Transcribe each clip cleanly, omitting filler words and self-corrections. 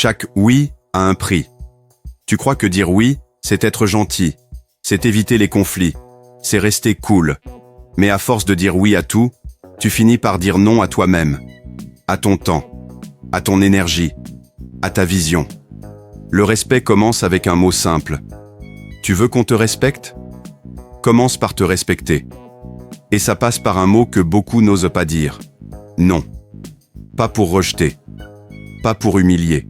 Chaque oui a un prix. Tu crois que dire oui, c'est être gentil, c'est éviter les conflits, c'est rester cool. Mais à force de dire oui à tout, tu finis par dire non à toi-même, à ton temps, à ton énergie, à ta vision. Le respect commence avec un mot simple. Tu veux qu'on te respecte? Commence par te respecter. Et ça passe par un mot que beaucoup n'osent pas dire. Non. Pas pour rejeter. Pas pour humilier.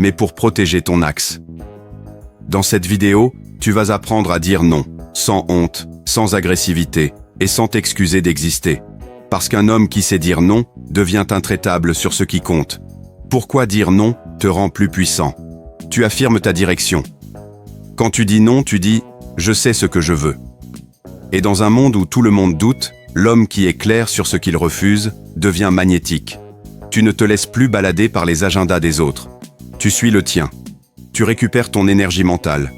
Mais pour protéger ton axe. Dans cette vidéo, tu vas apprendre à dire non, sans honte, sans agressivité, et sans t'excuser d'exister. Parce qu'un homme qui sait dire non devient intraitable sur ce qui compte. Pourquoi dire non te rend plus puissant? Tu affirmes ta direction. Quand tu dis non, tu dis « je sais ce que je veux ». Et dans un monde où tout le monde doute, l'homme qui est clair sur ce qu'il refuse devient magnétique. Tu ne te laisses plus balader par les agendas des autres. Tu suis le tien. Tu récupères ton énergie mentale.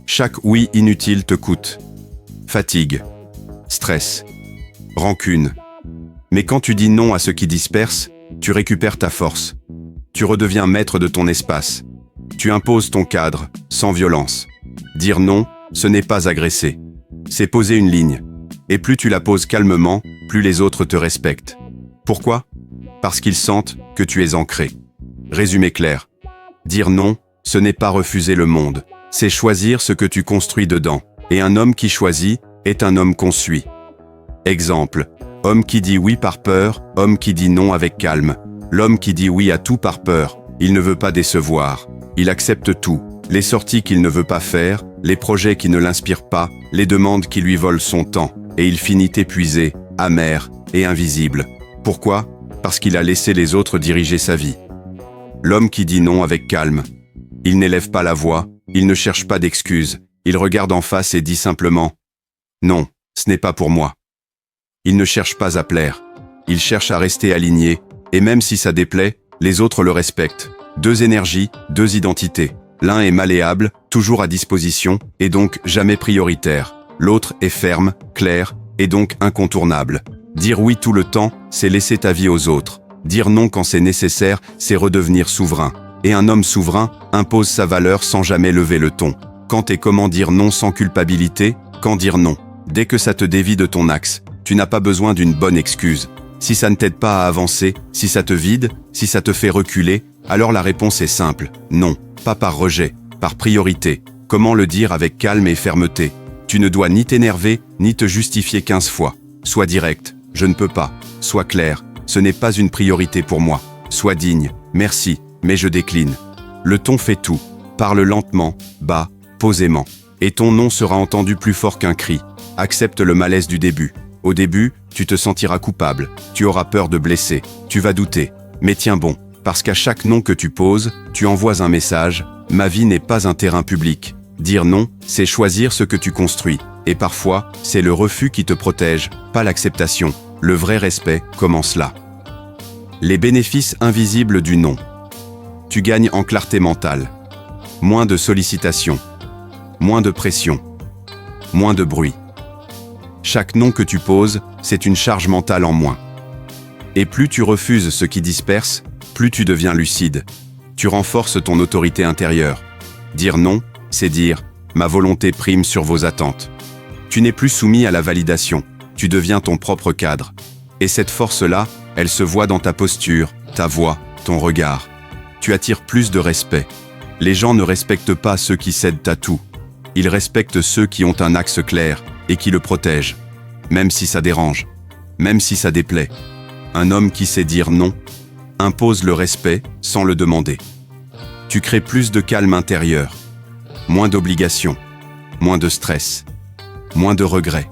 Chaque oui inutile te coûte. Fatigue, stress, rancune. Mais quand tu dis non à ce qui disperse, tu récupères ta force. Tu redeviens maître de ton espace. Tu imposes ton cadre, sans violence. Dire non, ce n'est pas agresser. C'est poser une ligne. Et plus tu la poses calmement, plus les autres te respectent. Pourquoi? Parce qu'ils sentent que tu es ancré. Résumé clair. Dire non, ce n'est pas refuser le monde. C'est choisir ce que tu construis dedans. Et un homme qui choisit est un homme qu'on suit. Exemple. Homme qui dit oui par peur, homme qui dit non avec calme. L'homme qui dit oui à tout par peur, il ne veut pas décevoir. Il accepte tout. Les sorties qu'il ne veut pas faire, les projets qui ne l'inspirent pas, les demandes qui lui volent son temps. Et il finit épuisé, amer et invisible. Pourquoi? Parce qu'il a laissé les autres diriger sa vie. L'homme qui dit non avec calme. Il n'élève pas la voix, il ne cherche pas d'excuses. Il regarde en face et dit simplement « Non, ce n'est pas pour moi ». Il ne cherche pas à plaire. Il cherche à rester aligné, et même si ça déplaît, les autres le respectent. Deux énergies, deux identités. L'un est malléable, toujours à disposition, et donc jamais prioritaire. L'autre est ferme, clair, et donc incontournable. Dire oui tout le temps, c'est laisser ta vie aux autres. Dire non quand c'est nécessaire, c'est redevenir souverain. Et un homme souverain impose sa valeur sans jamais lever le ton. Quand et comment dire non sans culpabilité? Quand dire non? Dès que ça te dévie de ton axe, tu n'as pas besoin d'une bonne excuse. Si ça ne t'aide pas à avancer, si ça te vide, si ça te fait reculer, alors la réponse est simple. Non, pas par rejet, par priorité. Comment le dire avec calme et fermeté? Tu ne dois ni t'énerver, ni te justifier 15 fois. Sois direct, je ne peux pas. Sois clair, ce n'est pas une priorité pour moi. Sois digne, merci, mais je décline. Le ton fait tout. Parle lentement, bas, posément. Et ton non sera entendu plus fort qu'un cri. Accepte le malaise du début. Au début, tu te sentiras coupable. Tu auras peur de blesser. Tu vas douter. Mais tiens bon, parce qu'à chaque non que tu poses, tu envoies un message. Ma vie n'est pas un terrain public. Dire non, c'est choisir ce que tu construis. Et parfois, c'est le refus qui te protège, pas l'acceptation. Le vrai respect commence là. Les bénéfices invisibles du non. Tu gagnes en clarté mentale. Moins de sollicitations. Moins de pression. Moins de bruit. Chaque non que tu poses, c'est une charge mentale en moins. Et plus tu refuses ce qui disperse, plus tu deviens lucide. Tu renforces ton autorité intérieure. Dire non, c'est dire « ma volonté prime sur vos attentes ». Tu n'es plus soumis à la validation. Tu deviens ton propre cadre. Et cette force-là, elle se voit dans ta posture, ta voix, ton regard. Tu attires plus de respect. Les gens ne respectent pas ceux qui cèdent à tout. Ils respectent ceux qui ont un axe clair et qui le protègent, même si ça dérange, même si ça déplaît. Un homme qui sait dire non impose le respect sans le demander. Tu crées plus de calme intérieur, moins d'obligations, moins de stress, moins de regrets.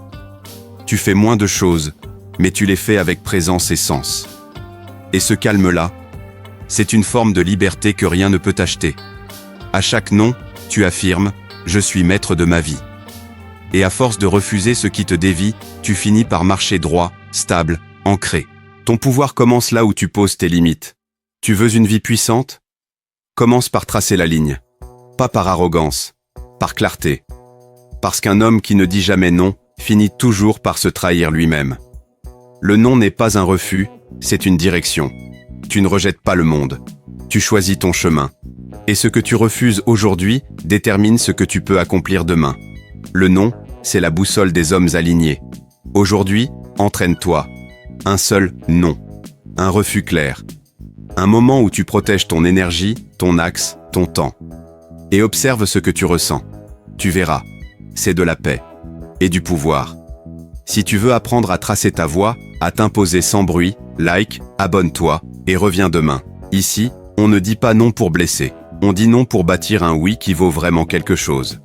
Tu fais moins de choses, mais tu les fais avec présence et sens. Et ce calme-là, c'est une forme de liberté que rien ne peut acheter. À chaque non, tu affirmes « je suis maître de ma vie ». Et à force de refuser ce qui te dévie, tu finis par marcher droit, stable, ancré. Ton pouvoir commence là où tu poses tes limites. Tu veux une vie puissante? Commence par tracer la ligne. Pas par arrogance, par clarté. Parce qu'un homme qui ne dit jamais non finit toujours par se trahir lui-même. Le non n'est pas un refus, c'est une direction. Tu ne rejettes pas le monde. tu choisis ton chemin. Et ce que tu refuses aujourd'hui détermine ce que tu peux accomplir demain. Le non, c'est la boussole des hommes alignés. Aujourd'hui, entraîne-toi. Un seul non. Un refus clair. Un moment où tu protèges ton énergie, ton axe, ton temps. Et observe ce que tu ressens. Tu verras. C'est de la paix. Et du pouvoir. Si tu veux apprendre à tracer ta voie, à t'imposer sans bruit, like, abonne-toi et reviens demain. Ici, on ne dit pas non pour blesser. On dit non pour bâtir un oui qui vaut vraiment quelque chose.